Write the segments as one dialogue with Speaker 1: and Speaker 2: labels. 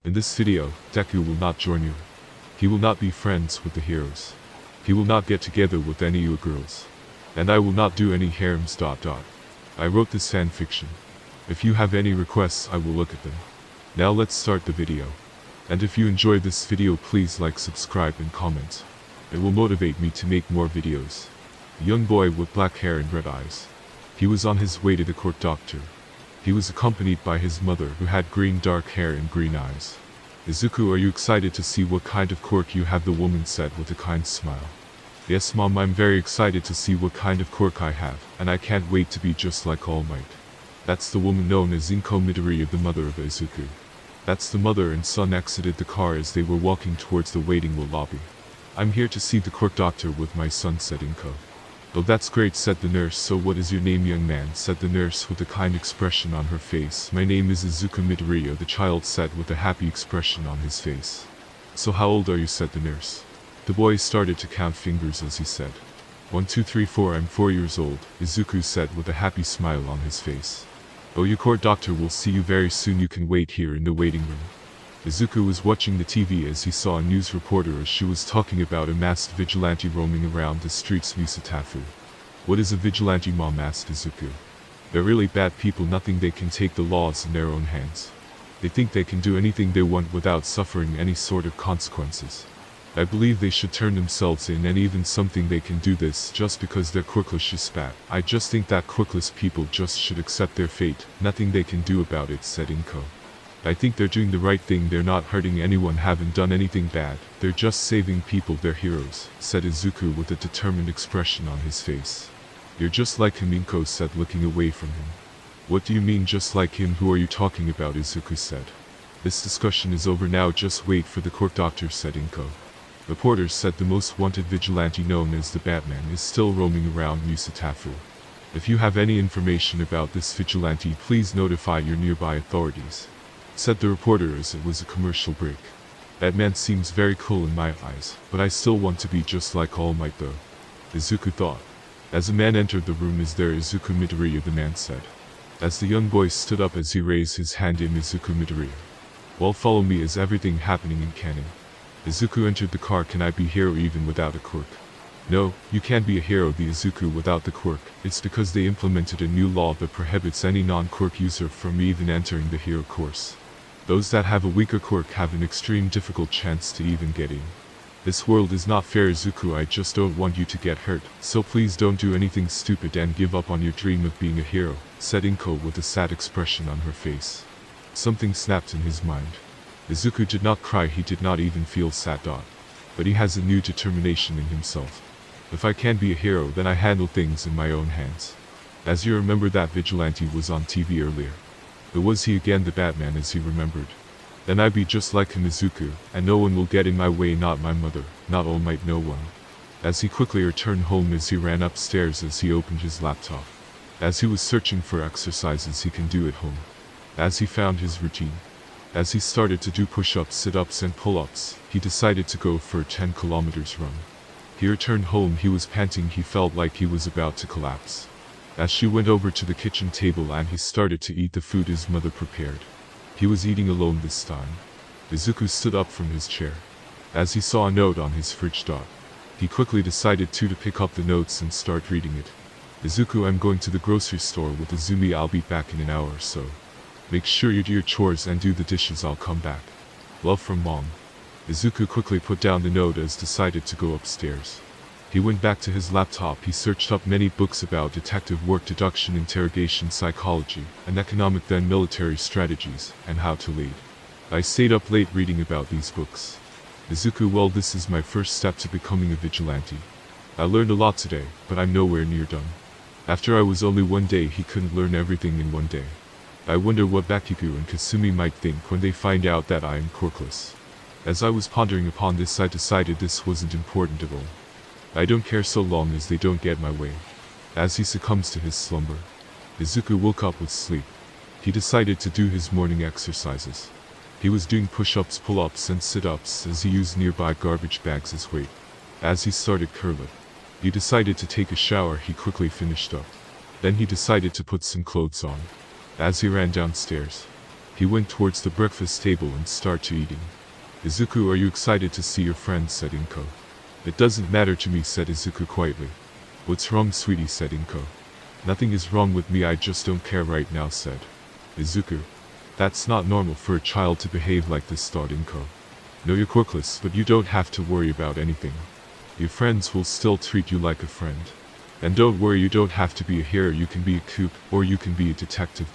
Speaker 1: In this video, Deku will not join you. He will not be friends with the heroes. He will not get together with any you girls. And I will not do any harems. I wrote this fanfiction. If you have any requests, I will look at them. Now let's start the video. And if you enjoyed this video, please like, subscribe and comment. It will motivate me to make more videos. A young boy with black hair and red eyes. He was on his way to the court doctor. He was accompanied by his mother, who had green dark hair and green eyes. Izuku, are you excited to see what kind of quirk you have? The woman said with a kind smile. Yes mom, I'm very excited to see what kind of quirk I have, and I can't wait to be just like All Might. That's the woman known as Inko Midoriya, the mother of Izuku. That's the mother and son exited the car as they were walking towards the waiting lobby. I'm here to see the quirk doctor with my son, said Inko. Oh, that's great, said the nurse. So what is your name, young man? Said the nurse with a kind expression on her face. My name is Izuku Midoriya, the child said with a happy expression on his face. So how old are you? Said the nurse. The boy started to count fingers as he said, 1, 2, 3, 4, I'm 4 years old, Izuku said with a happy smile on his face. Oh, your court doctor will see you very soon. You can wait here in the waiting room. Izuku was watching the TV as he saw a news reporter as she was talking about a masked vigilante roaming around the streets. Misatafu. What is a vigilante, mom? Asked Izuku. They're really bad people. Nothing, they can take the laws in their own hands. They think they can do anything they want without suffering any sort of consequences. I believe they should turn themselves in, and even something they can do this just because they're quirkless. She spat. I just think that quirkless people just should accept their fate. Nothing they can do about it, said Inko. I think they're doing the right thing. They're not hurting anyone, haven't done anything bad. They're just saving people. They're heroes, said Izuku with a determined expression on his face. You're just like him, Inko said, looking away from him. What do you mean just like him? Who are you talking about? Izuku said. This discussion is over now, just wait for the court doctor, said Inko. Reporters said the most wanted vigilante known as the Batman is still roaming around Misatafu. If you have any information about this vigilante, please notify your nearby authorities, said the reporter as it was a commercial break. Batman seems very cool in my eyes, but I still want to be just like All Might though, Izuku thought. As a man entered the room, is there Izuku Midoriya? The man said. As the young boy stood up as he raised his hand, in Izuku Midoriya. Well, follow me. Is everything happening in canon? Izuku entered the car. Can I be a hero even without a quirk? No, you can't be a hero, the Izuku, without the quirk. It's because they implemented a new law that prohibits any non-quirk user from even entering the hero course. Those that have a weaker quirk have an extreme difficult chance to even get in. This world is not fair, Izuku. I just don't want you to get hurt, so please don't do anything stupid and give up on your dream of being a hero, said Inko with a sad expression on her face. Something snapped in his mind. Izuku did not cry, he did not even feel sad. But he has a new determination in himself. If I can't be a hero, then I handle things in my own hands. As you remember, that vigilante was on TV earlier. But was he again the Batman as he remembered? Then I'd be just like him, Izuku, and no one will get in my way, not my mother, not All Might, no one. As he quickly returned home, as he ran upstairs, as he opened his laptop. As he was searching for exercises he can do at home. As he found his routine. As he started to do push-ups, sit-ups and pull-ups, he decided to go for a 10 kilometers run. He returned home, he was panting, he felt like he was about to collapse. As she went over to the kitchen table and he started to eat the food his mother prepared. He was eating alone this time. Izuku stood up from his chair. As he saw a note on his fridge. He quickly decided to pick up the notes and start reading it. Izuku, I'm going to the grocery store with Izumi. I'll be back in an hour or so. Make sure you do your chores and do the dishes. I'll come back. Love from mom. Izuku quickly put down the note as decided to go upstairs. He went back to his laptop. He searched up many books about detective work, deduction, interrogation, psychology, and economic, then military strategies, and how to lead. I stayed up late reading about these books. Izuku, well, this is my first step to becoming a vigilante. I learned a lot today, but I'm nowhere near done. After I was only one day, he couldn't learn everything in one day. I wonder what Bakugo and Kasumi might think when they find out that I am quirkless. As I was pondering upon this, I decided this wasn't important at all. I don't care so long as they don't get my way. As he succumbs to his slumber, Izuku woke up with sleep. He decided to do his morning exercises. He was doing push-ups, pull-ups and sit-ups as he used nearby garbage bags as weight. As he started curling, he decided to take a shower. He quickly finished up. Then he decided to put some clothes on. As he ran downstairs, He went towards the breakfast table and started eating. Izuku, are you excited to see your friends, said Inko. It doesn't matter to me, said Izuku quietly. What's wrong, sweetie, said Inko. Nothing is wrong with me, I just don't care right now, said Izuku. That's not normal for a child to behave like this, thought Inko. No, you're quirkless, but you don't have to worry about anything. Your friends will still treat you like a friend. And don't worry, you don't have to be a hero, you can be a kook, or you can be a detective.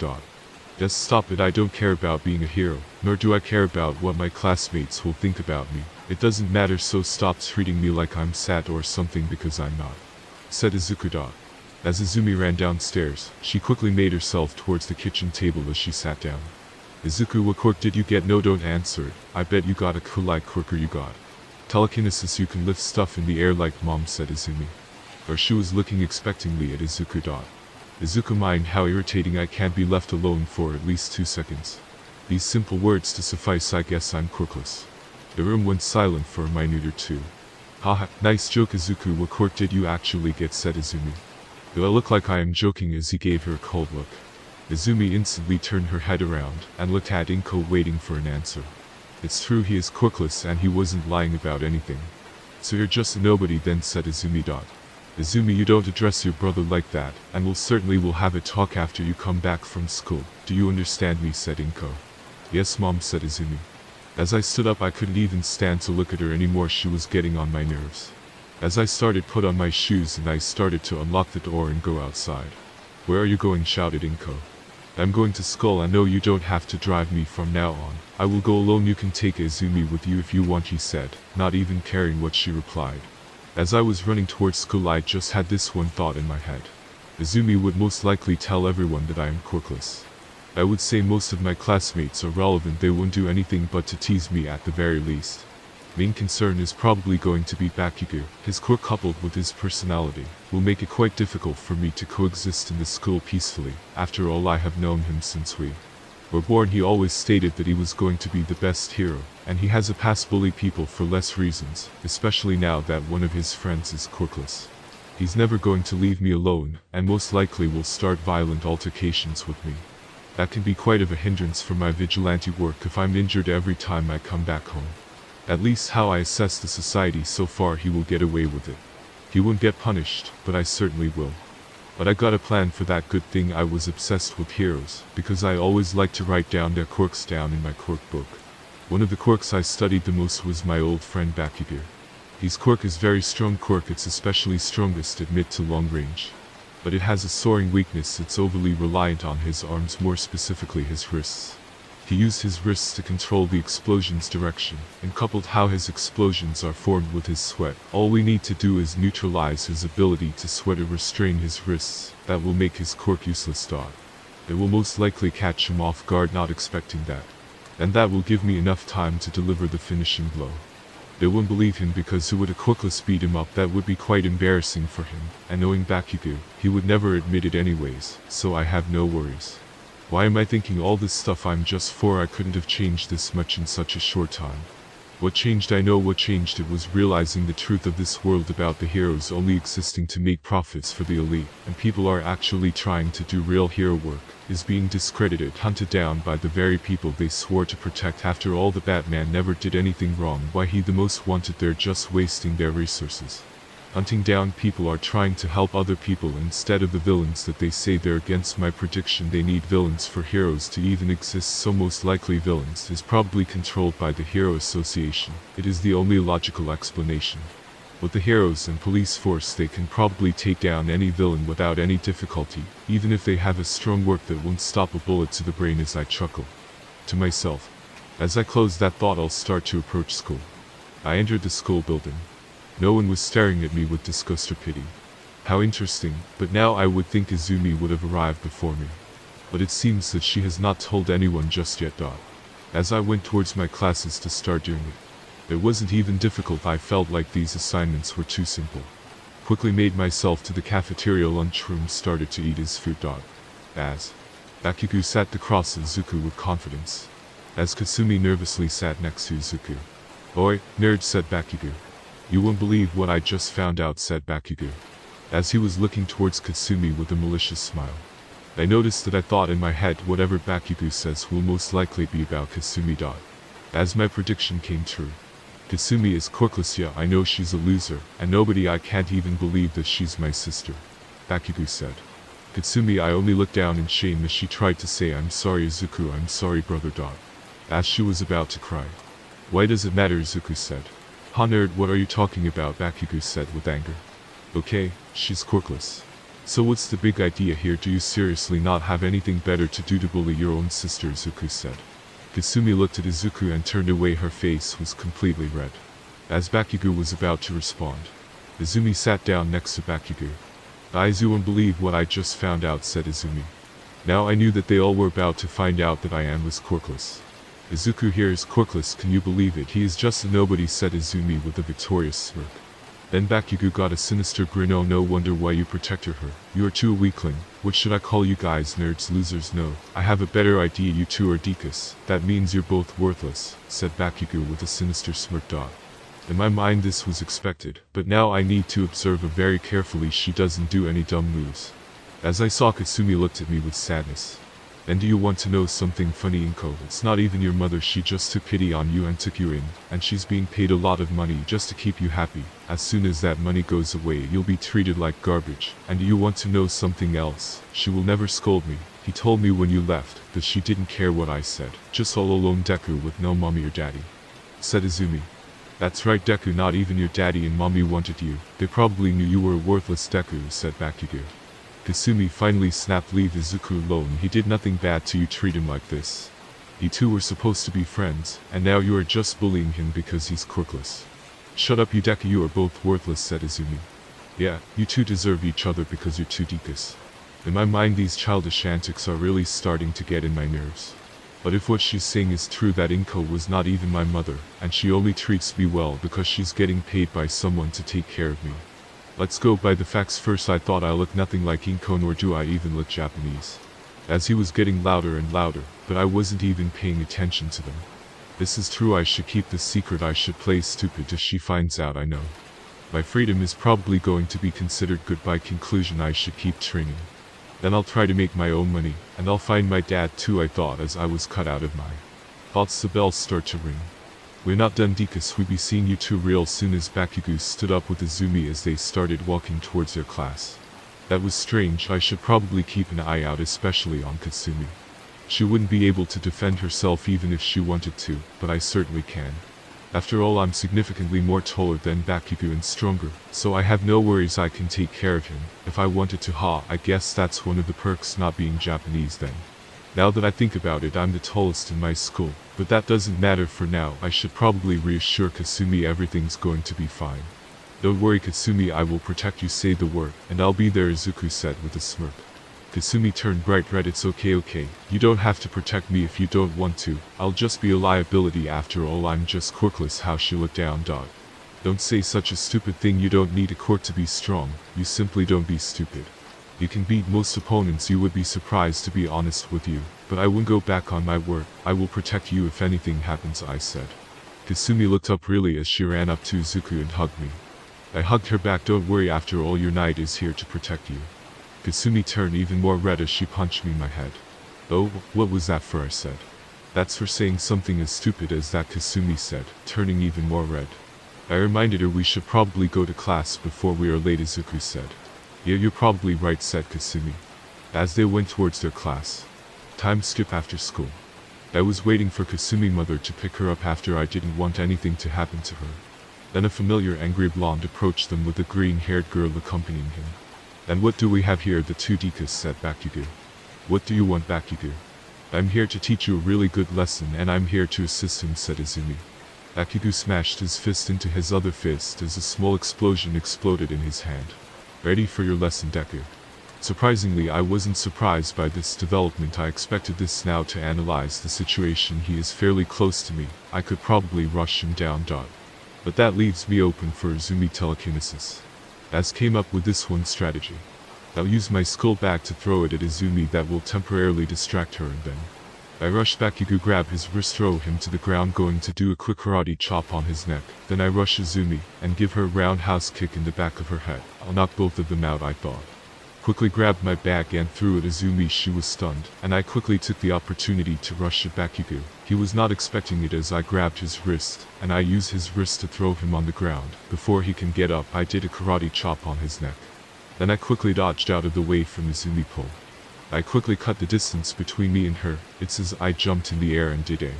Speaker 1: Just stop it, I don't care about being a hero, nor do I care about what my classmates will think about me. It doesn't matter, so stop treating me like I'm sad or something, because I'm not, said Izuku. As Izumi ran downstairs, she quickly made herself towards the kitchen table as she sat down. Izuku, what quirk did you get? No, don't answer it. I bet you got a cool like quirk, or you got telekinesis, you can lift stuff in the air like mom, said Izumi. Or she was looking expectantly at Izuku. Izuku, mind how irritating, I can't be left alone for at least 2 seconds. These simple words to suffice, I guess I'm quirkless. The room went silent for a minute or two. Haha, nice joke, Izuku, what quirk did you actually get, said Izumi. Do I look like I am joking? As he gave her a cold look. Izumi instantly turned her head around and looked at Inko, waiting for an answer. It's true, he is quirkless and he wasn't lying about anything. So you're just a nobody then, said Izumi. Izumi, you don't address your brother like that, and we'll have a talk after you come back from school. Do you understand me, said Inko. Yes, mom, said Izumi. As I stood up, I couldn't even stand to look at her anymore, she was getting on my nerves. As I started, put on my shoes and I started to unlock the door and go outside. Where are you going? Shouted Inko. I'm going to school. I know you don't have to drive me from now on. I will go alone. You can take Izumi with you if you want, he said, not even caring what she replied. As I was running towards school, I just had this one thought in my head. Izumi would most likely tell everyone that I am quirkless. I would say most of my classmates are relevant, they won't do anything but to tease me at the very least. Main concern is probably going to be Bakugo. His quirk coupled with his personality will make it quite difficult for me to coexist in the school peacefully. After all, I have known him since we were born. He always stated that he was going to be the best hero, and he has a past bully people for less reasons, especially now that one of his friends is quirkless. He's never going to leave me alone, and most likely will start violent altercations with me. That can be quite of a hindrance for my vigilante work if I'm injured every time I come back home. At least how I assess the society so far, he will get away with it. He won't get punished, but I certainly will. But I got a plan for that. Good thing I was obsessed with heroes, because I always like to write down their quirks down in my quirk book. One of the quirks I studied the most was my old friend Bakugo. His quirk is very strong quirk, it's especially strongest at mid to long range. But it has a soaring weakness, it's overly reliant on his arms, more specifically his wrists. He used his wrists to control the explosion's direction, and coupled how his explosions are formed with his sweat. All we need to do is neutralize his ability to sweat or restrain his wrists. That will make his quirk useless. It will most likely catch him off guard, not expecting that. And that will give me enough time to deliver the finishing blow. They won't believe him because who would a quirkless beat him up? That would be quite embarrassing for him, and knowing Bakugo, he would never admit it anyways, so I have no worries. Why am I thinking all this stuff? I'm just 4, I couldn't have changed this much in such a short time. What changed? I know what changed. It was realizing the truth of this world about the heroes only existing to make profits for the elite, and people are actually trying to do real hero work, is being discredited, hunted down by the very people they swore to protect. After all, the Batman never did anything wrong. Why he the most wanted? They're just wasting their resources. Hunting down people are trying to help other people instead of the villains that they say they're against. My prediction: they need villains for heroes to even exist, so most likely villains is probably controlled by the Hero Association. It is the only logical explanation. With the heroes and police force, they can probably take down any villain without any difficulty, even if they have a strong work that won't stop a bullet to the brain. As I chuckle to myself, as I close that thought, I'll start to approach school. I entered the school building. No one was staring at me with disgust or pity. How interesting, but now I would think Izumi would have arrived before me. But it seems that she has not told anyone just yet. As I went towards my classes to start doing it, it wasn't even difficult. I felt like these assignments were too simple. Quickly made myself to the cafeteria lunchroom, started to eat his food. As Bakugo sat across Izuku with confidence, as Kasumi nervously sat next to Izuku. Oi, nerd, said Bakugo. You won't believe what I just found out, said Bakugo, as he was looking towards Kasumi with a malicious smile. I noticed that I thought in my head whatever Bakugo says will most likely be about Kasumi. As my prediction came true. Kasumi is quirkless, yeah, I know she's a loser, and nobody, I can't even believe that she's my sister. Bakugo said. Kasumi, I only looked down in shame as she tried to say, I'm sorry Izuku, I'm sorry brother. As she was about to cry. Why does it matter, Izuku said. Ha nerd, what are you talking about, Bakugo said with anger. Okay, she's quirkless. So what's the big idea here, do you seriously not have anything better to do to bully your own sister, Izuku said. Kasumi looked at Izuku and turned away, her face was completely red. As Bakugo was about to respond, Izumi sat down next to Bakugo. You won't believe what I just found out, said Izumi. Now I knew that they all were about to find out that I was quirkless. Izuku here is quirkless, can you believe it? He is just a nobody, said Izumi with a victorious smirk. Then Bakugo got a sinister grin. Oh, no wonder why you protected her. You are too a weakling. What should I call you guys, nerds, losers? No, I have a better idea, you two are dekus. That means you're both worthless, said Bakugo with a sinister smirk. In my mind this was expected, but now I need to observe her very carefully she doesn't do any dumb moves. As I saw, Kasumi looked at me with sadness. And do you want to know something funny, Inko? It's not even your mother, she just took pity on you and took you in, and she's being paid a lot of money just to keep you happy. As soon as that money goes away you'll be treated like garbage. And do you want to know something else? She will never scold me. He told me when you left that she didn't care what I said. Just all alone Deku with no mommy or daddy, said Izumi. That's right Deku, not even your daddy and mommy wanted you. They probably knew you were a worthless, Deku, said Bakugo. Kasumi finally snapped, leave Izuku alone, he did nothing bad to you, treat him like this. You two were supposed to be friends, and now you are just bullying him because he's quirkless. Shut up you Deku, you are both worthless, said Izumi. Yeah, you two deserve each other because you're two dekus. In my mind these childish antics are really starting to get in my nerves. But if what she's saying is true, that Inko was not even my mother, and she only treats me well because she's getting paid by someone to take care of me. Let's go by the facts first. I thought I looked nothing like Inko, nor do I even look Japanese. As he was getting louder and louder, but I wasn't even paying attention to them. This is true, I should keep this secret, I should play stupid if she finds out I know. My freedom is probably going to be considered good. By conclusion I should keep training. Then I'll try to make my own money, and I'll find my dad too, I thought as I was cut out of my thoughts. The bells start to ring. We're not done, dekus, we be seeing you two real soon. As Bakugo stood up with Izumi as they started walking towards their class. That was strange, I should probably keep an eye out, especially on Kasumi. She wouldn't be able to defend herself even if she wanted to, but I certainly can. After all, I'm significantly more taller than Bakugo and stronger, so I have no worries, I can take care of him if I wanted to. I guess that's one of the perks not being Japanese then. Now that I think about it, I'm the tallest in my school, but that doesn't matter for now. I should probably reassure Kasumi everything's going to be fine. Don't worry Kasumi, I will protect you, say the word, and I'll be there, Izuku said with a smirk. Kasumi turned bright red. It's okay, you don't have to protect me if you don't want to, I'll just be a liability after all, I'm just quirkless. How she looked down. Don't say such a stupid thing, you don't need a quirk to be strong, you simply don't be stupid. You can beat most opponents, you would be surprised to be honest with you, but I won't go back on my word, I will protect you if anything happens, I said. Kasumi looked up really as she ran up to Izuku and hugged me. I hugged her back. Don't worry, after all your knight is here to protect you. Kasumi turned even more red as she punched me in my head. Oh, what was that for, I said. That's for saying something as stupid as that, Kasumi said, turning even more red. I reminded her we should probably go to class before we are late, Izuku said. Yeah, you're probably right, said Kasumi. As they went towards their class. Time skip after school. I was waiting for Kasumi mother to pick her up after I didn't want anything to happen to her. Then a familiar angry blonde approached them with a green-haired girl accompanying him. And what do we have here? The two dekus, said Bakugo. What do you want, Bakugo? I'm here to teach you a really good lesson, and I'm here to assist him, said Izumi. Bakugo smashed his fist into his other fist as a small explosion exploded in his hand. Ready for your lesson, Deku? Surprisingly, I wasn't surprised by this development. I expected this now to analyze the situation. He is fairly close to me, I could probably rush him down. But that leaves me open for Izumi telekinesis. As came up with this one strategy. I'll use my skull bag to throw it at Izumi, that will temporarily distract her, and then I rush Bakugo, grab his wrist, throw him to the ground, going to do a quick karate chop on his neck. Then I rush Izumi, and give her a roundhouse kick in the back of her head. I'll knock both of them out, I thought. quickly grabbed my bag and threw at Izumi. She was stunned, and I quickly took the opportunity to rush at Bakugo. He was not expecting it as I grabbed his wrist, and I used his wrist to throw him on the ground. Before he can get up, I did a karate chop on his neck. Then I quickly dodged out of the way from Izumi pull. I quickly cut the distance between me and her. It's as I jumped in the air and did a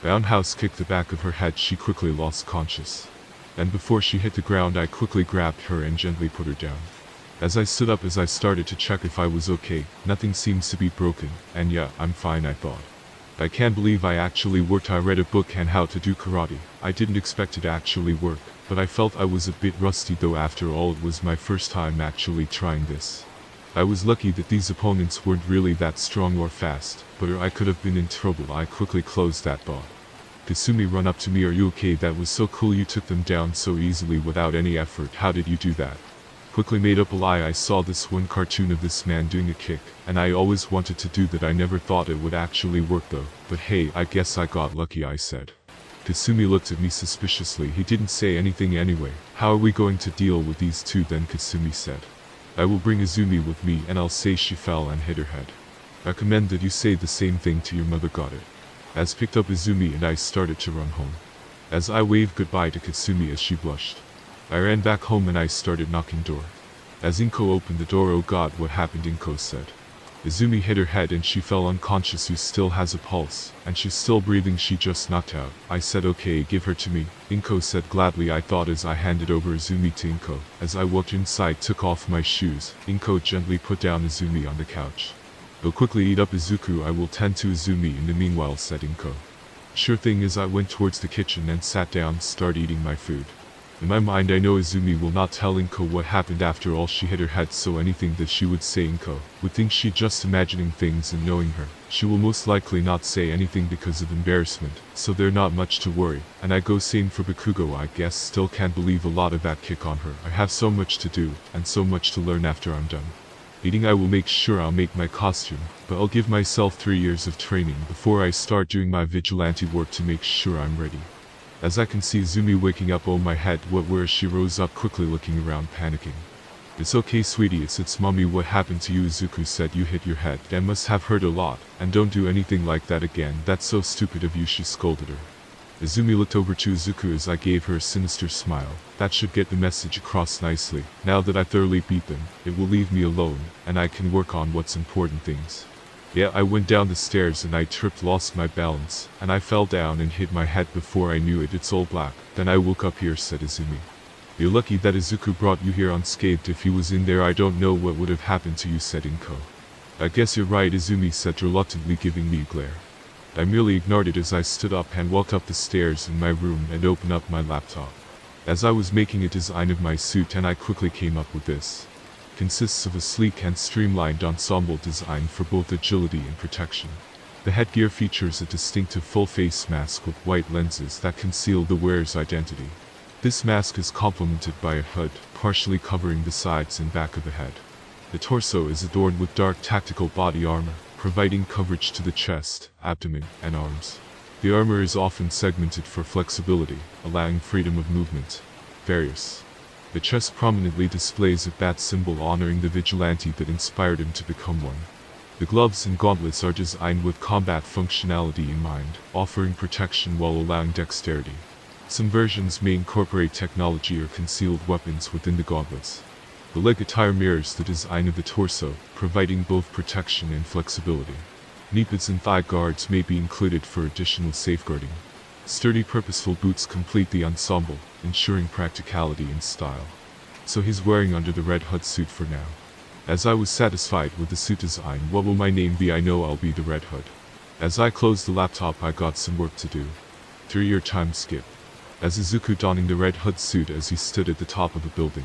Speaker 1: roundhouse kick the back of her head. She quickly lost conscious. And before she hit the ground, I quickly grabbed her and gently put her down. As I stood up, as I started to check if I was okay, nothing seems to be broken, and yeah, I'm fine, I thought. I can't believe I actually worked. I read a book on how to do karate. I didn't expect it to actually work, but I felt I was a bit rusty though. After all, it was my first time actually trying this. I was lucky that these opponents weren't really that strong or fast, but I could have been in trouble. I quickly closed that door. Kasumi run up to me. Are you okay? That was so cool. You took them down so easily without any effort. How did you do that? Quickly made up a lie. I saw this one cartoon of this man doing a kick, and I always wanted to do that. I never thought it would actually work though. But hey, I guess I got lucky, I said. Kasumi looked at me suspiciously. He didn't say anything anyway. How are we going to deal with these two then? Kasumi said. I will bring Izumi with me and I'll say she fell and hit her head. I recommend that you say the same thing to your mother. Got it. As picked up Izumi and I started to run home. As I waved goodbye to Kasumi as she blushed. I ran back home and I started knocking door. As Inko opened the door, oh god, what happened? Inko said. Izumi hit her head and she fell unconscious. Who still has a pulse, and she's still breathing. She just knocked out. I said okay, give her to me. Inko said gladly, I thought, as I handed over Izumi to Inko. As I walked inside, took off my shoes, Inko gently put down Izumi on the couch. Go quickly eat up Izuku, I will tend to Izumi in the meanwhile, said Inko. Sure thing. As I went towards the kitchen and sat down, started eating my food. In my mind I know Izumi will not tell Inko what happened. After all, she hit her head, so anything that she would say Inko would think she just imagining things, and knowing her, she will most likely not say anything because of embarrassment, so they're not much to worry. And I go same for Bakugo, I guess. Still can't believe a lot of that kick on her. I have so much to do, and so much to learn after I'm done eating. I will make sure I'll make my costume, but I'll give myself 3 years of training before I start doing my vigilante work to make sure I'm ready. As I can see Izumi waking up. Oh my head, where is she? Rose up quickly, looking around, panicking. It's okay sweetie, it's mommy. What happened to you? Izuku said. You hit your head. That must have hurt a lot, and don't do anything like that again. That's so stupid of you, she scolded her. Izumi looked over to Izuku as I gave her a sinister smile. That should get the message across nicely. Now that I thoroughly beat them, it will leave me alone, and I can work on what's important things. Yeah, I went down the stairs and I tripped, lost my balance, and I fell down and hit my head. Before I knew it, it's all black. Then I woke up here, said Izumi. You're lucky that Izuku brought you here unscathed. If he was in there, I don't know what would have happened to you, said Inko. I guess you're right, Izumi said, reluctantly giving me a glare. I merely ignored it as I stood up and walked up the stairs in my room and opened up my laptop. As I was making a design of my suit, and I quickly came up with this. Consists of a sleek and streamlined ensemble design for both agility and protection. The headgear features a distinctive full face mask with white lenses that conceal the wearer's identity. This mask is complemented by a hood, partially covering the sides and back of the head. The torso is adorned with dark tactical body armor, providing coverage to the chest, abdomen, and arms. The armor is often segmented for flexibility, allowing freedom of movement. Various. The chest prominently displays a bat symbol honoring the vigilante that inspired him to become one. The gloves and gauntlets are designed with combat functionality in mind, offering protection while allowing dexterity. Some versions may incorporate technology or concealed weapons within the gauntlets. The leg attire mirrors the design of the torso, providing both protection and flexibility. Knee pads and thigh guards may be included for additional safeguarding. Sturdy, purposeful boots complete the ensemble, ensuring practicality and style. So he's wearing under the red hood suit for now. As I was satisfied with the suit design, what will my name be? I know I'll be the Red Hood. As I closed the laptop, I got some work to do. 3-year time skip. As Izuku donning the red hood suit as he stood at the top of a building.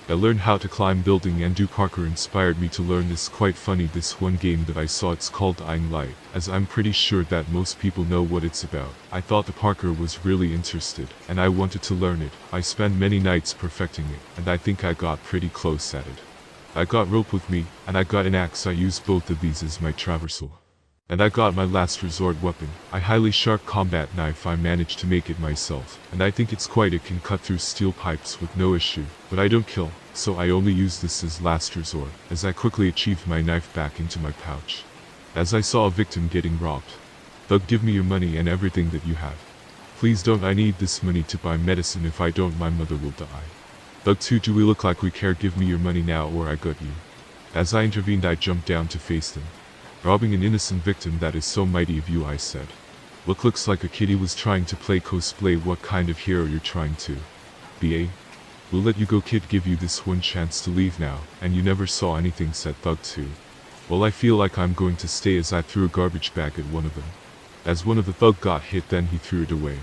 Speaker 1: I learned how to climb building and do parkour. Inspired me to learn this. Quite funny, this one game that I saw, it's called Dying Light, as I'm pretty sure that most people know what it's about. I thought the parkour was really interested, and I wanted to learn it. I spent many nights perfecting it, and I think I got pretty close at it. I got rope with me, and I got an axe. I used both of these as my traversal. And I got my last resort weapon, a highly sharp combat knife. I managed to make it myself, and I think it's quite it can cut through steel pipes with no issue, but I don't kill, so I only use this as last resort, as I quickly achieved my knife back into my pouch. As I saw a victim getting robbed. Thug, give me your money and everything that you have. Please don't, I need this money to buy medicine. If I don't, my mother will die. Thug 2, do we look like we care? Give me your money now or I got you. As I intervened, I jumped down to face them. Robbing an innocent victim, that is so mighty of you, I said. Looks like a kid. He was trying to play cosplay. What kind of hero you're trying to be, eh? We'll let you go, kid, give you this one chance to leave now, and you never saw anything, said Thug 2. Well, I feel like I'm going to stay, as I threw a garbage bag at one of them. As one of the thug got hit, then he threw it away.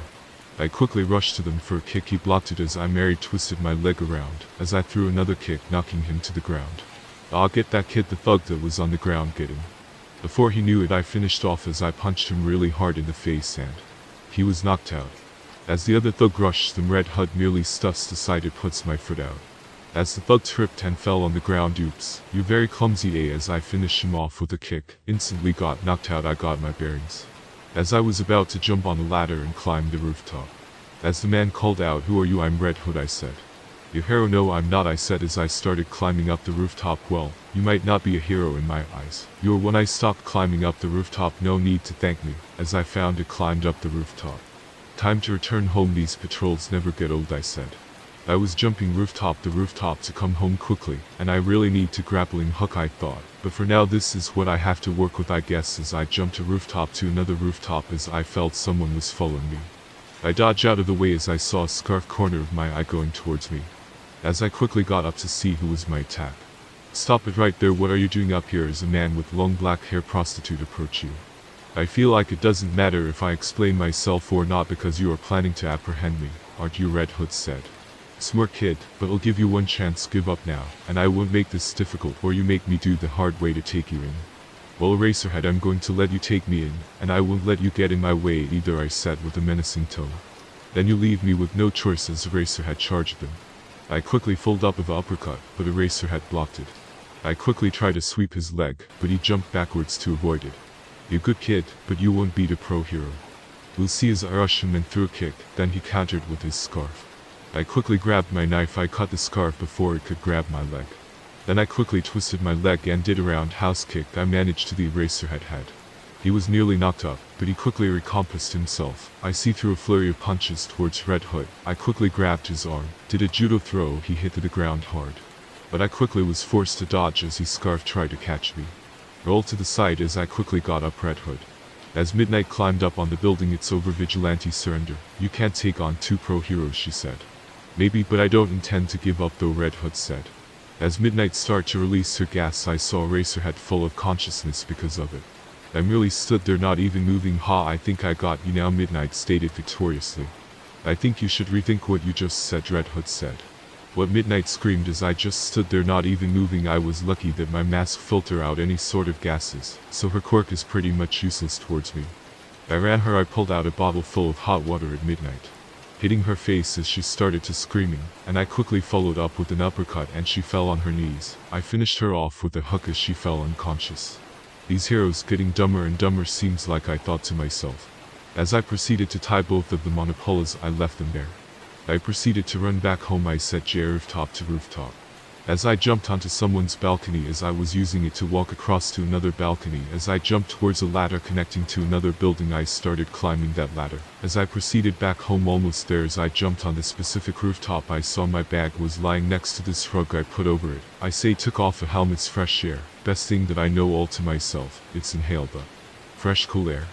Speaker 1: I quickly rushed to them for a kick. He blocked it as I twisted my leg around, as I threw another kick, knocking him to the ground. Ah, get that kid, the thug that was on the ground, get him. Before he knew it, I finished off as I punched him really hard in the face and he was knocked out. As the other thug rushed them, Red Hood merely stuffs aside. It puts my foot out. As the thug tripped and fell on the ground. Oops, you're very clumsy, as I finished him off with a kick. Instantly got knocked out. I got my bearings. As I was about to jump on the ladder and climb the rooftop. As the man called out, who are you? I'm Red Hood, I said. Your hero? No, I'm not, I said as I started climbing up the rooftop. Well, you might not be a hero in my eyes. You're when I stopped climbing up the rooftop. No need to thank me, as I found it climbed up the rooftop. Time to return home. These patrols never get old, I said. I was jumping rooftop to rooftop to come home quickly, and I really need to grappling hook, I thought. But for now this is what I have to work with, I guess. As I jumped a rooftop to another rooftop, as I felt someone was following me. I dodged out of the way as I saw a scarf corner of my eye going towards me. As I quickly got up to see who was my attack. Stop it right there, what are you doing up here? As a man with long black hair prostitute approached you. I feel like it doesn't matter if I explain myself or not, because you are planning to apprehend me, aren't you? Red Hood said. Smart kid, but I'll give you one chance. Give up now, and I won't make this difficult, or you make me do the hard way to take you in. Well, Eraserhead, I'm going to let you take me in, and I won't let you get in my way either, I said with a menacing tone. Then you leave me with no choice, as Eraserhead charged them. I quickly followed up with an uppercut, but Eraserhead blocked it. I quickly tried to sweep his leg, but he jumped backwards to avoid it. You're a good kid, but you won't beat a pro hero. We'll see, as I rushed him and threw a kick, then he countered with his scarf. I quickly grabbed my knife. I cut the scarf before it could grab my leg. Then I quickly twisted my leg and did a roundhouse kick. I managed to the Eraserhead head. He was nearly knocked up, but he quickly recomposed himself. I see through a flurry of punches towards Red Hood. I quickly grabbed his arm, did a judo throw. He hit to the ground hard. But I quickly was forced to dodge as his scarf tried to catch me. Rolled to the side as I quickly got up Red Hood. As Midnight climbed up on the building, it's over, Vigilante, surrender. You can't take on two pro heroes, she said. Maybe, but I don't intend to give up though, Red Hood said. As Midnight started to release her gas, I saw Eraserhead full of consciousness because of it. I merely stood there, not even moving. Ha, I think I got you now, Midnight stated victoriously. I think you should rethink what you just said, Red Hood said. What? Midnight screamed as I just stood there not even moving. I was lucky that my mask filtered out any sort of gases, so her quirk is pretty much useless towards me. I ran her. I pulled out a bottle full of hot water at Midnight, hitting her face as she started to screaming, and I quickly followed up with an uppercut and she fell on her knees. I finished her off with a hook as she fell unconscious. These heroes getting dumber and dumber, seems like, I thought to myself. As I proceeded to tie both of them on a pole as I left them there. I proceeded to run back home. I set J rooftop to rooftop. As I jumped onto someone's balcony, as I was using it to walk across to another balcony. As I jumped towards a ladder connecting to another building, I started climbing that ladder. As I proceeded back home, almost there, as I jumped on the specific rooftop, I saw my bag was lying next to this rug. I put over it. I took off a helmet's fresh air. Best thing that I know, all to myself. It's inhaled the fresh cool air.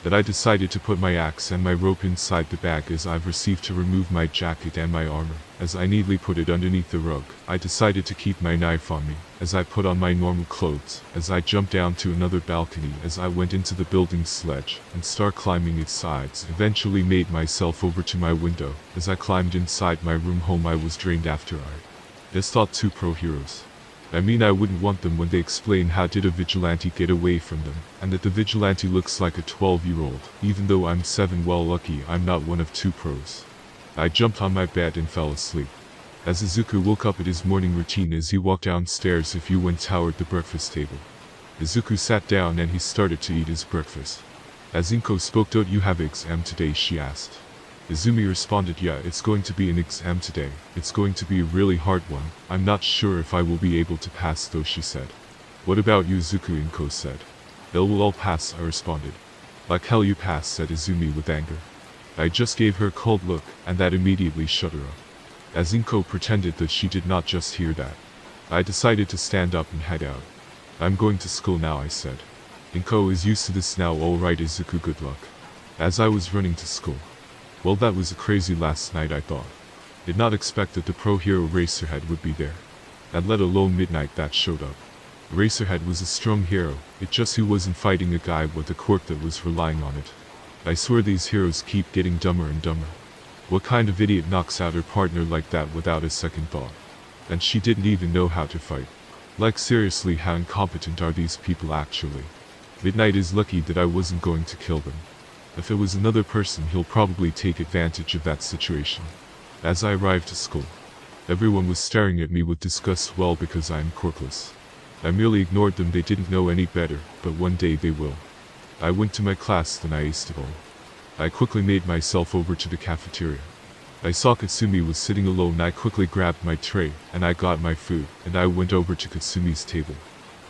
Speaker 1: That I decided to put my axe and my rope inside the bag, as I've received to remove my jacket and my armor. As I neatly put it underneath the rug, I decided to keep my knife on me. As I put on my normal clothes, as I jumped down to another balcony, as I went into the building's sledge and start climbing its sides, eventually made myself over to my window. As I climbed inside my room home, I was drained after I just thought two pro heroes. I mean, I wouldn't want them when they explain how did a vigilante get away from them, and that the vigilante looks like a 12-year-old, even though I'm 7. Well, lucky I'm not one of two pros. I jumped on my bed and fell asleep. As Izuku woke up at his morning routine, as he walked downstairs, if you went toward the breakfast table. Izuku sat down and he started to eat his breakfast. As Inko spoke, "Don't you have exam today?" she asked. Izumi responded, "Yeah, it's going to be an exam today. It's going to be a really hard one. I'm not sure if I will be able to pass though," she said. "What about you, Izuku?" Inko said. "It will all pass," I responded. "Like hell you pass," said Izumi with anger. I just gave her a cold look, and that immediately shut her up. As Inko pretended that she did not just hear that, I decided to stand up and head out. "I'm going to school now," I said. "Inko is used to this now, alright Izuku, good luck." As I was running to school. Well, that was a crazy last night, I thought. Did not expect that the pro hero Eraserhead would be there. And let alone Midnight that showed up. Eraserhead was a strong hero, it just he wasn't fighting a guy with a quirk that was relying on it. I swear these heroes keep getting dumber and dumber. What kind of idiot knocks out her partner like that without a second thought? And she didn't even know how to fight. Like seriously, how incompetent are these people actually? Midnight is lucky that I wasn't going to kill them. If it was another person, he'll probably take advantage of that situation. As I arrived to school, everyone was staring at me with disgust, well, because I'm quirkless. I merely ignored them, they didn't know any better, but one day they will. I went to my class, then I aced it all. I quickly made myself over to the cafeteria. I saw Katsumi was sitting alone. I quickly grabbed my tray, and I got my food, and I went over to Katsumi's table.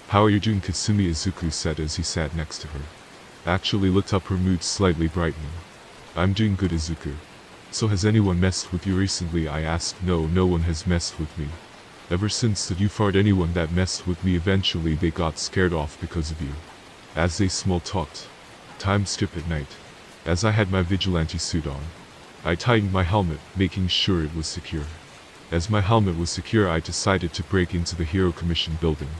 Speaker 1: "How are you doing, Katsumi?" Izuku said as he sat next to her. Actually looked up, her mood slightly brightening. "I'm doing good, Izuku." "So has anyone messed with you recently?" I asked. No one has messed with me. Ever since that you fought anyone that messed with me, eventually they got scared off because of you. As they small talked. Time skip at night. As I had my vigilante suit on, I tightened my helmet, making sure it was secure. As my helmet was secure, I decided to break into the Hero Commission building.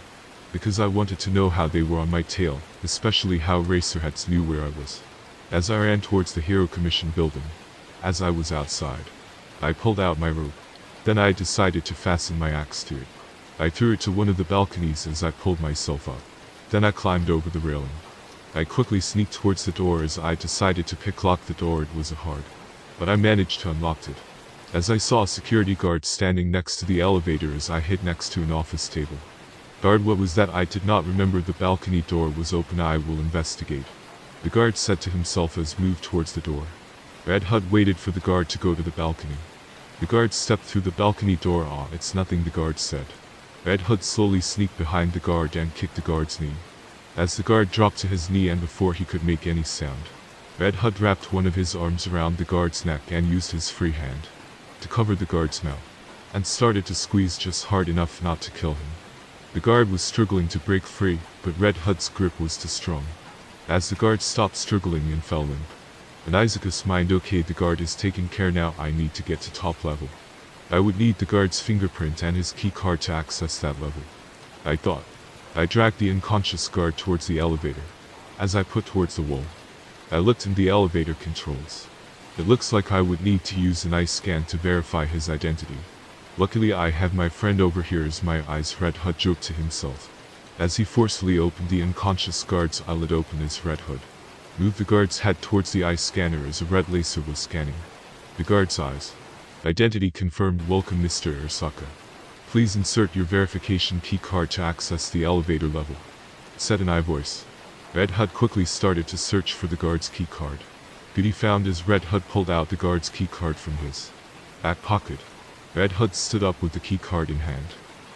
Speaker 1: Because I wanted to know how they were on my tail, especially how Eraserheads knew where I was. As I ran towards the Hero Commission building, as I was outside, I pulled out my rope. Then I decided to fasten my axe to it. I threw it to one of the balconies as I pulled myself up. Then I climbed over the railing. I quickly sneaked towards the door as I decided to picklock the door. It was hard, but I managed to unlock it. As I saw a security guard standing next to the elevator as I hid next to an office table. "Guard, what was that?" I did not remember the balcony door was open. "I will investigate," the guard said to himself as moved towards the door. Red Hood waited for the guard to go to the balcony. The guard stepped through the balcony door. "Ah, it's nothing," the guard said. Red Hood slowly sneaked behind the guard and kicked the guard's knee. As the guard dropped to his knee, and before he could make any sound, Red Hood wrapped one of his arms around the guard's neck and used his free hand to cover the guard's mouth, and started to squeeze just hard enough not to kill him. The guard was struggling to break free, but Red Hood's grip was too strong. As the guard stopped struggling and fell limp, in Izuku's mind, okay, the guard is taken care now, I need to get to top level. I would need the guard's fingerprint and his key card to access that level, I thought. I dragged the unconscious guard towards the elevator. As I put towards the wall, I looked in the elevator controls. It looks like I would need to use an eye scan to verify his identity. Luckily I have my friend over here as my eyes, Red Hood joked to himself. As he forcefully opened the unconscious guard's eyelid open as Red Hood moved the guard's head towards the eye scanner as a red laser was scanning the guard's eyes. Identity confirmed. "Welcome, Mr. Arasaka. Please insert your verification key card to access the elevator level," said an eye voice. Red Hood quickly started to search for the guard's key card. Good, he found as Red Hood pulled out the guard's key card from his back pocket. Red Hood stood up with the key card in hand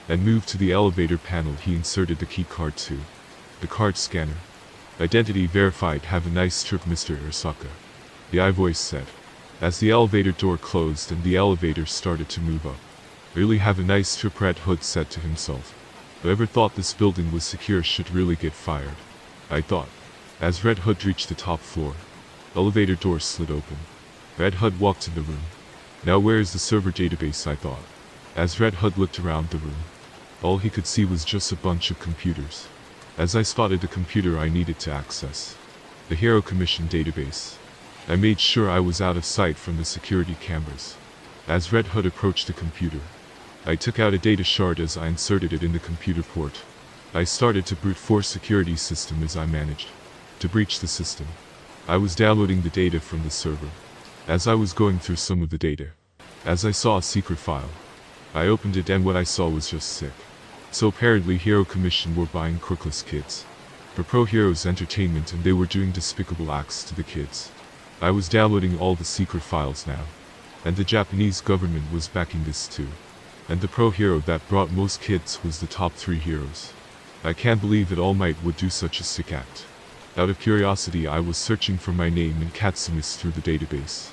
Speaker 1: and moved to the elevator panel. He inserted the key card to the card scanner. "Identity verified. Have a nice trip, Mr. Arasaka," the eye voice said, as the elevator door closed and the elevator started to move up. "Really have a nice trip," Red Hood said to himself. "Whoever thought this building was secure should really get fired," I thought. As Red Hood reached the top floor, elevator door slid open. Red Hood walked in the room. "Now where is the server database?" I thought. As Red Hood looked around the room, all he could see was just a bunch of computers. As I spotted the computer I needed to access, the Hero Commission database, I made sure I was out of sight from the security cameras. As Red Hood approached the computer, I took out a data shard as I inserted it in the computer port. I started to brute force security system as I managed to breach the system. I was downloading the data from the server. As I was going through some of the data, as I saw a secret file, I opened it and what I saw was just sick. So apparently Hero Commission were buying quirkless kids. for Pro Heroes Entertainment, and they were doing despicable acts to the kids. I was downloading all the secret files now. And the Japanese government was backing this too. And the pro hero that brought most kids was the top 3 heroes. I can't believe that All Might would do such a sick act. Out of curiosity, I was searching for my name in Katsumi's through the database.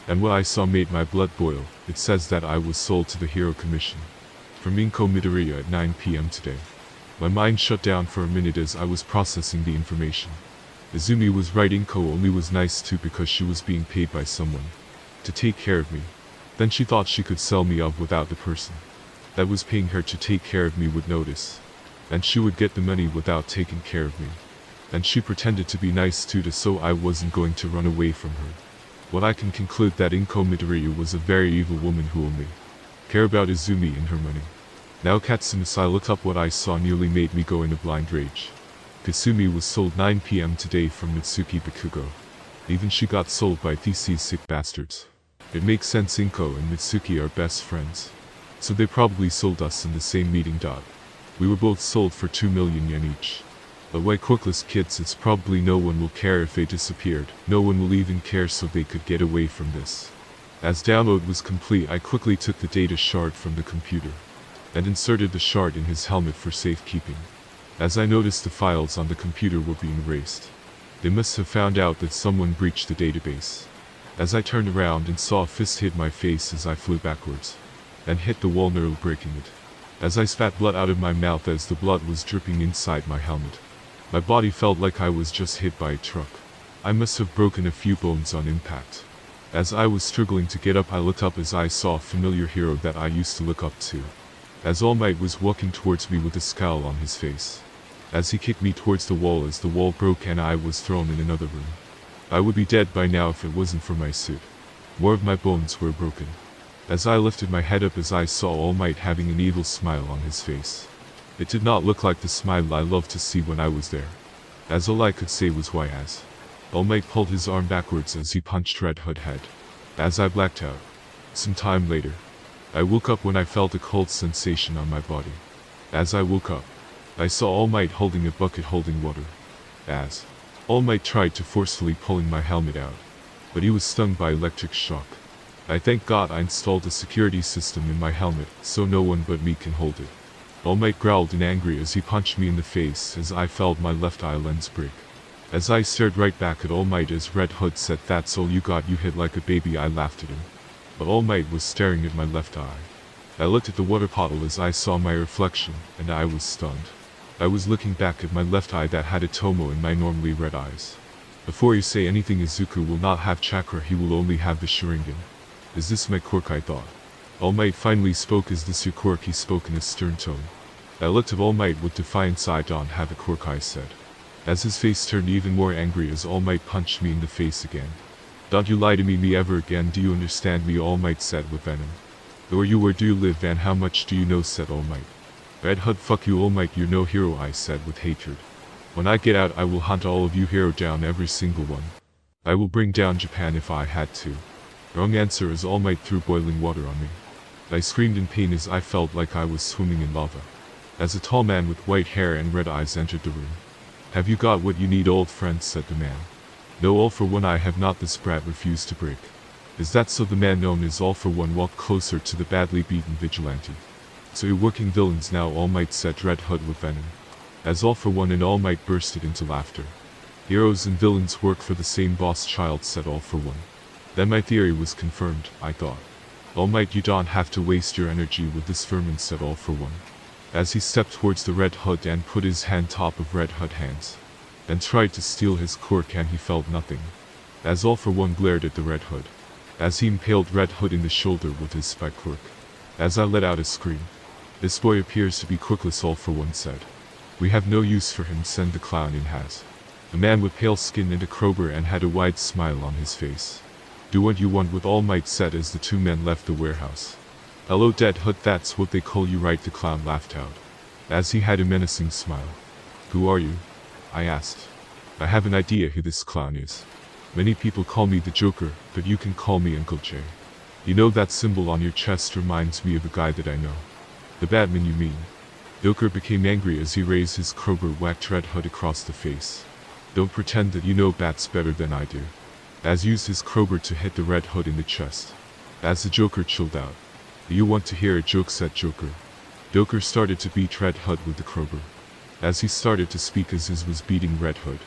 Speaker 1: And what I saw made my blood boil. It says that I was sold to the Hero Commission. From Inko Midoriya at 9 PM today. My mind shut down for a minute as I was processing the information. Izumi was right, Inko only was nice too because she was being paid by someone to take care of me. Then she thought she could sell me off without the person that was paying her to take care of me would notice. And she would get the money without taking care of me. And she pretended to be nice too so I wasn't going to run away from her. What I can conclude that Inko Midoriya was a very evil woman who only cared about Izumi and her money. Now Katsumis, I looked up what I saw nearly made me go in a blind rage. Kasumi was sold 9 PM today from Mitsuki Bakugo. Even she got sold by these sick bastards. It makes sense, Inko and Mitsuki are best friends. So they probably sold us in the same meeting. We were both sold for 2 million yen each. But why quirkless kids? It's probably no one will care if they disappeared. No one will even care, so they could get away from this. As download was complete, I quickly took the data shard from the computer and inserted the shard in his helmet for safekeeping. As I noticed, the files on the computer were being erased. They must have found out that someone breached the database. As I turned around and saw a fist hit my face as I flew backwards and hit the wall, nearly breaking it. As I spat blood out of my mouth as the blood was dripping inside my helmet. My body felt like I was just hit by a truck. I must have broken a few bones on impact. As I was struggling to get up, I looked up as I saw a familiar hero that I used to look up to. As All Might was walking towards me with a scowl on his face. As he kicked me towards the wall as the wall broke and I was thrown in another room. I would be dead by now if it wasn't for my suit. More of my bones were broken. As I lifted my head up, as I saw All Might having an evil smile on his face. It did not look like the smile I loved to see when I was there. As all I could say was why. As All Might pulled his arm backwards as he punched Red Hood head. As I blacked out. Some time later, I woke up when I felt a cold sensation on my body. As I woke up, I saw All Might holding a bucket holding water. As All Might tried to forcefully pulling my helmet out, but he was stung by electric shock. I thank God I installed a security system in my helmet, so no one but me can hold it. All Might growled in anger as he punched me in the face as I felt my left eye lens break. As I stared right back at All Might as Red Hood said, "That's all you got, you hit like a baby," I laughed at him. But All Might was staring at my left eye. I looked at the water bottle as I saw my reflection, and I was stunned. I was looking back at my left eye that had a Tomo in my normally red eyes. Before you say anything, Izuku will not have chakra, he will only have the Sharingan. Is this my quirk? I thought. All Might finally spoke. Is this your quirk? He spoke in a stern tone. I looked at All Might with defiance. I don't have a quirk, I said. As his face turned even more angry as All Might punched me in the face again. Don't you lie to me ever again, do you understand me? All Might said with venom. Who are you? Where do you live? And how much do you know? Said All Might. Red Hood, fuck you All Might, you're no hero, I said with hatred. When I get out, I will hunt all of you hero down, every single one. I will bring down Japan if I had to. Wrong answer, as All Might threw boiling water on me. I screamed in pain as I felt like I was swimming in lava. As a tall man with white hair and red eyes entered the room. Have you got what you need, old friend? Said the man. No, All for One, I have not. This brat refused to break. Is that so? The man known as All for One walked closer to the badly beaten vigilante. So you're working villains now, All Might said Red Hood with venom. As All for One and All Might bursted into laughter. Heroes and villains work for the same boss child, said All for One. Then my theory was confirmed, I thought. All Might, you don't have to waste your energy with this vermin, said All for One. As he stepped towards the Red Hood and put his hand top of Red Hood hands. And tried to steal his quirk, and he felt nothing. As All for One glared at the Red Hood. As he impaled Red Hood in the shoulder with his spike quirk. As I let out a scream. This boy appears to be quirkless, All for One said. We have no use for him, send the clown in. Has a man with pale skin and a crowbar and had a wide smile on his face. Do what you want with, All Might said as the two men left the warehouse. Hello, Dead Hood, that's what they call you, right? The clown laughed out. As he had a menacing smile. Who are you? I asked. I have an idea who this clown is. Many people call me the Joker, but you can call me Uncle J. You know that symbol on your chest reminds me of a guy that I know. The Batman, you mean? Joker became angry as he raised his crowbar, whacked Red Hood across the face. Don't pretend that you know bats better than I do. Az used his crowbar to hit the Red Hood in the chest. As the Joker chilled out. Do you want to hear a joke, said Joker. Joker started to beat Red Hood with the crowbar. As he started to speak, Az was beating Red Hood.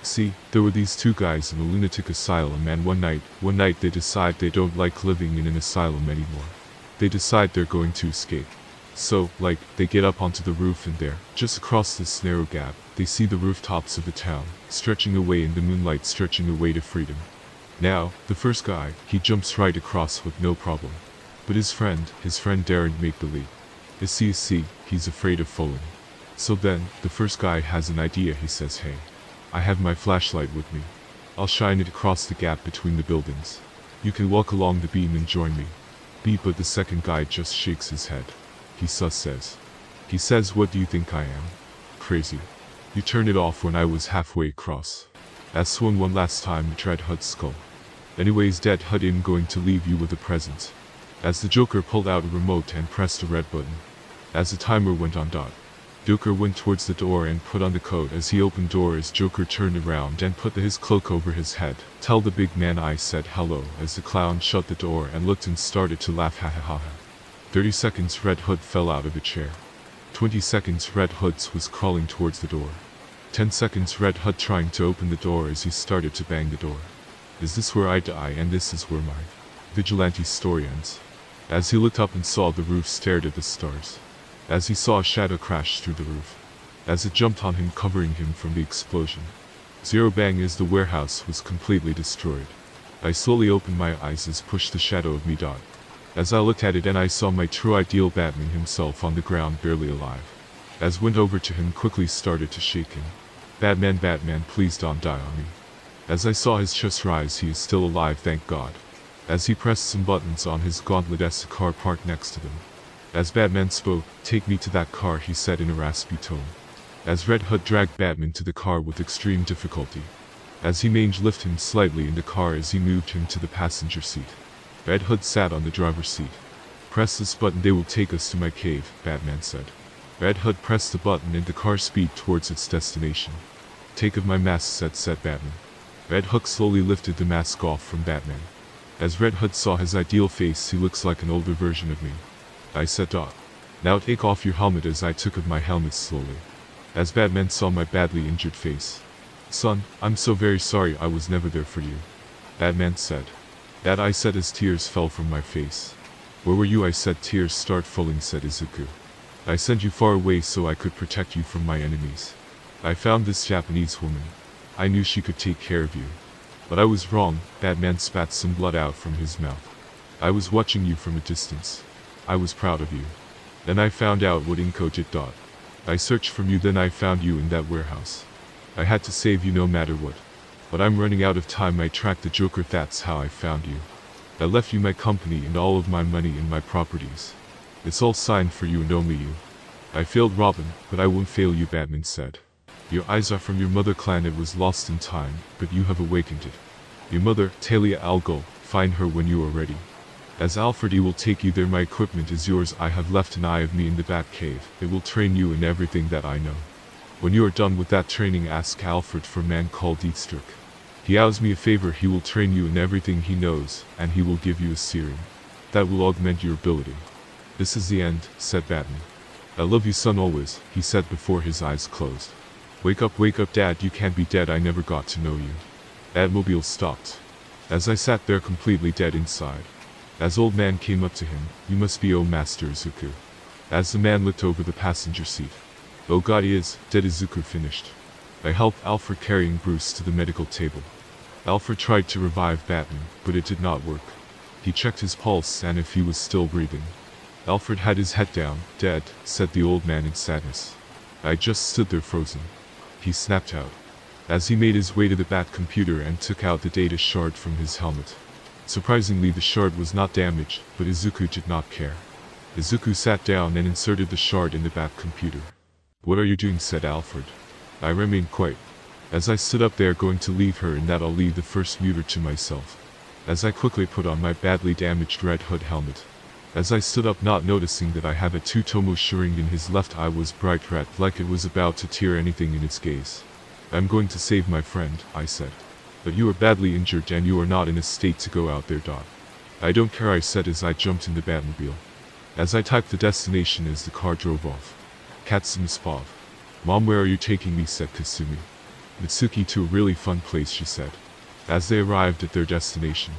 Speaker 1: See, there were these two guys in a lunatic asylum, and one night they decide they don't like living in an asylum anymore. They decide they're going to escape. So, they get up onto the roof, and there, just across this narrow gap, they see the rooftops of the town, stretching away in the moonlight, stretching away to freedom. Now, the first guy, he jumps right across with no problem. But his friend daren't make the leap. You see, he's afraid of falling. So then, the first guy has an idea. He says, hey, I have my flashlight with me. I'll shine it across the gap between the buildings. You can walk along the beam and join me. But the second guy just shakes his head. He says, what do you think I am? Crazy. You turned it off when I was halfway across. Az swung one last time at Red Hood's skull. Anyways, Dead Hood, I'm going to leave you with a present. As the Joker pulled out a remote and pressed a red button. As the timer went on. Joker went towards the door and put on the coat. As he opened door, as Joker turned around and put his cloak over his head. Tell the big man I said hello. As the clown shut the door and looked and started to laugh, ha ha ha ha. 30 seconds, Red Hood fell out of a chair. 20 seconds, Red Hood was crawling towards the door. 10 seconds, Red Hood trying to open the door as he started to bang the door. Is this where I die, and this is where my vigilante story ends? As he looked up and saw the roof, stared at the stars. As he saw a shadow crash through the roof. As it jumped on him, covering him from the explosion. Zero bang, as the warehouse was completely destroyed. I slowly opened my eyes as pushed the shadow of me. As I looked at it, and I saw my true ideal Batman himself on the ground, barely alive. As went over to him, quickly started to shake him. Batman, please don't die on me. As I saw his chest rise, he is still alive, thank God. As he pressed some buttons on his gauntlet, as the car parked next to them. As Batman spoke, take me to that car, he said in a raspy tone. As Red Hood dragged Batman to the car with extreme difficulty. As he managed to lift him slightly in the car, as he moved him to the passenger seat. Red Hood sat on the driver's seat. Press this button, they will take us to my cave, Batman said. Red Hood pressed the button and the car speed towards its destination. Take off my mask, said Batman. Red Hood slowly lifted the mask off from Batman. As Red Hood saw his ideal face, he looks like an older version of me. I said, now take off your helmet, as I took off my helmet slowly. As Batman saw my badly injured face. Son, I'm so very sorry, I was never there for you. Batman said. That I said as tears fell from my face. Where were you? I said. Tears start falling, said Izuku. I sent you far away so I could protect you from my enemies. I found this Japanese woman. I knew she could take care of you. But I was wrong. Batman spat some blood out from his mouth. I was watching you from a distance. I was proud of you. Then I found out what Inko did. I searched for you, then I found you in that warehouse. I had to save you no matter what. But I'm running out of time. I tracked the Joker, that's how I found you. I left you my company and all of my money and my properties. It's all signed for you and only you. I failed Robin, but I won't fail you, Batman said. Your eyes are from your mother clan, it was lost in time, but you have awakened it. Your mother, Talia al Ghul, find her when you are ready. As Alfred, he will take you there, my equipment is yours, I have left an eye of me in the Batcave, it will train you in everything that I know. When you are done with that training, ask Alfred for a man called Deathstroke. He owes me a favor, he will train you in everything he knows, and he will give you a serum. That will augment your ability. This is the end, said Batman. I love you, son, always, he said before his eyes closed. Wake up, Dad, you can't be dead, I never got to know you. Batmobile stopped. As I sat there completely dead inside. As old man came up to him, you must be old Master Izuku. As the man looked over the passenger seat. Oh God, he is dead. Izuku finished. I helped Alfred carrying Bruce to the medical table. Alfred tried to revive Batman, but it did not work. He checked his pulse and if he was still breathing. Alfred had his head down. Dead, said the old man in sadness. I just stood there frozen. He snapped out. As he made his way to the Bat computer and took out the data shard from his helmet. Surprisingly, the shard was not damaged, but Izuku did not care. Izuku sat down and inserted the shard in the Bat computer. What are you doing? Said Alfred. I remained quiet. As I stood up there going to leave her, and that I'll leave the first muter to myself. As I quickly put on my badly damaged Red Hood helmet. As I stood up, not noticing that I have a two-tomo Sharingan, his left eye was bright red, like it was about to tear anything in its gaze. I'm going to save my friend, I said. But you are badly injured and you are not in a state to go out there. I don't care, I said as I jumped in the Batmobile. As I typed the destination as the car drove off. Katsumi Spav. Mom, where are you taking me, said Kasumi. Mitsuki, to a really fun place, she said. As they arrived at their destination.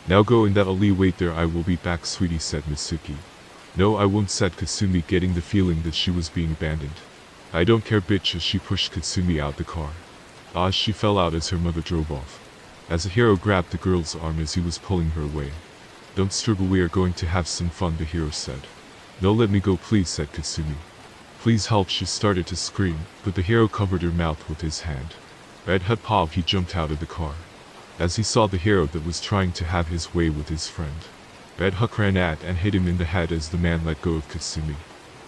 Speaker 1: Now go in that alley, wait there, I will be back, sweetie, said Mitsuki. No, I won't, said Kasumi, getting the feeling that she was being abandoned. I don't care, bitch, as she pushed Kasumi out the car. She fell out as her mother drove off. As a hero grabbed the girl's arm as he was pulling her away. Don't struggle, we are going to have some fun, the hero said. No, let me go, please, said Kasumi. Please help, she started to scream, but the hero covered her mouth with his hand. Red Hut Pav, he jumped out of the car. As he saw the hero that was trying to have his way with his friend. Red Hook ran at and hit him in the head as the man let go of Kasumi.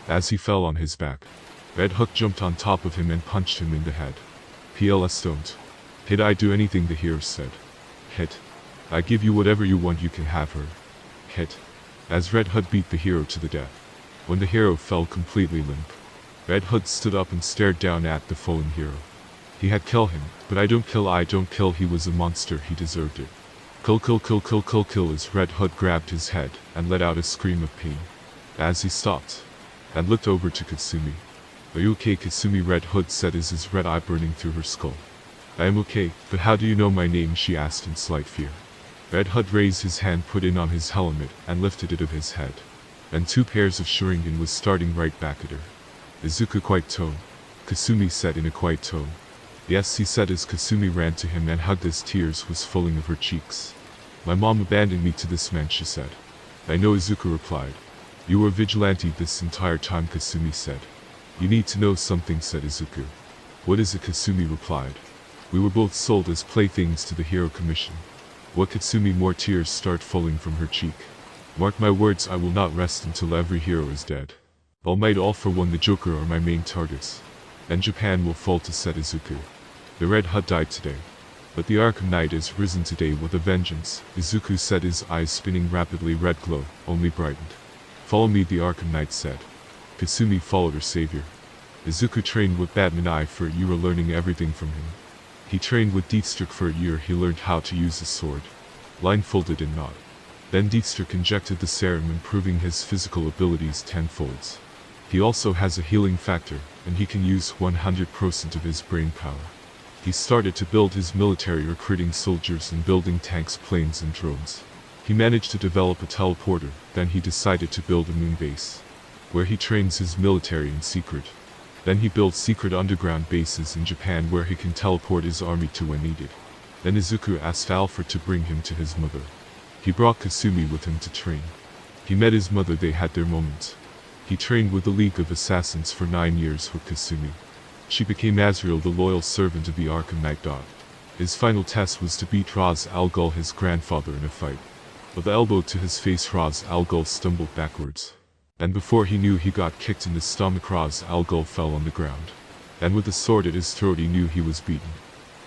Speaker 1: As he fell on his back, Red Hook jumped on top of him and punched him in the head. PLS don't. Did I do anything, the hero said. Hit. I give you whatever you want, you can have her. Hit. As Red Hood beat the hero to the death. When the hero fell completely limp, Red Hood stood up and stared down at the fallen hero. He had killed him, but I don't kill, he was a monster, he deserved it. Kill as Red Hood grabbed his head and let out a scream of pain. As he stopped and looked over to Kasumi. Are you okay, Kasumi, Red Hood said as his red eye burning through her skull. I am okay, but how do you know my name, she asked in slight fear. Red Hood raised his hand, put in on his helmet, and lifted it of his head. And two pairs of Sharingan was starting right back at her. Izuku, quiet tone. Kasumi said in a quiet tone. Yes, he said as Kasumi ran to him and hugged as tears was falling of her cheeks. My mom abandoned me to this man, she said. I know, Izuku replied. You were a vigilante this entire time, Kasumi said. You need to know something, said Izuku. What is it, Kasumi replied. We were both sold as playthings to the Hero Commission. What, Kasumi, more tears start falling from her cheek. Mark my words, I will not rest until every hero is dead. All Might, All for One, the Joker are my main targets. And Japan will fall to, said Izuku. The Red Hood died today. But the Arkham Knight is risen today with a vengeance, Izuku said, his eyes spinning rapidly, red glow only brightened. Follow me, the Arkham Knight said. Kasumi followed her savior. Izuku trained with Batman Eye for a year, learning everything from him. He trained with Deathstroke for a year, he learned how to use the sword. Blindfolded and not. Then Deathstroke injected the serum, improving his physical abilities tenfolds. He also has a healing factor, and he can use 100% of his brain power. He started to build his military, recruiting soldiers and building tanks, planes and drones. He managed to develop a teleporter, then he decided to build a moon base, where he trains his military in secret. Then he built secret underground bases in Japan where he can teleport his army to when needed. Then Izuku asked Alfred to bring him to his mother. He brought Kasumi with him to train. He met his mother, they had their moments. He trained with the League of Assassins for 9 years with Kasumi. She became Azrael, the loyal servant of the Arkham Knight. His final test was to beat Ra's al Ghul, his grandfather, in a fight. With the elbow to his face, Ra's al Ghul stumbled backwards. And before he knew, he got kicked in the stomach. Ra's al Ghul fell on the ground. And with the sword at his throat, he knew he was beaten.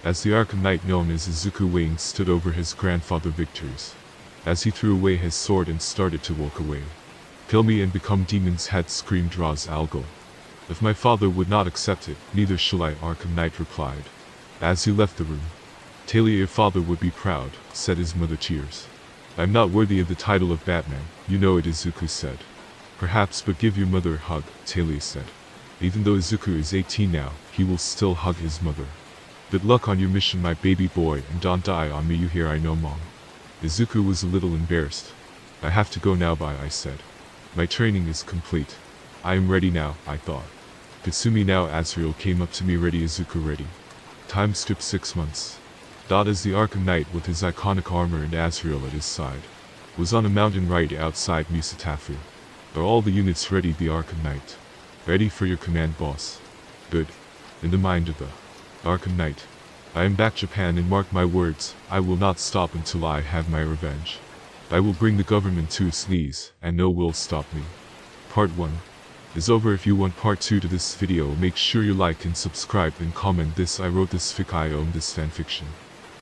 Speaker 1: As the Arkham Knight known as Izuku Wayne stood over his grandfather victories. As he threw away his sword and started to walk away. Kill me and become demon's head, screamed Ra's al Ghul. If my father would not accept it, neither shall I, Arkham Knight replied. As he left the room. Talia, your father would be proud, said his mother, tears. I'm not worthy of the title of Batman, you know it, Izuku said. Perhaps, but give your mother a hug, Talia said. Even though Izuku is 18 now, he will still hug his mother. Good luck on your mission, my baby boy, and don't die on me, you hear, I know, Mom. Izuku was a little embarrassed. I have to go now, bye, I said. My training is complete. I am ready now, I thought. Kasumi, now Azrael, came up to me, ready, Izuku, ready. Time skip 6 months. As the Arkham Knight with his iconic armor and Azrael at his side was on a mountain right outside Musatafu. Are all the units ready, the Arkham Knight? Ready for your command, boss. Good. In the mind of the Arkham Knight. I am back, Japan, and mark my words, I will not stop until I have my revenge. I will bring the government to its knees, and no will stop me. Part 1 is over. If you want part 2 to this video, make sure you like and subscribe and comment this. I wrote this fic, I own this fanfiction.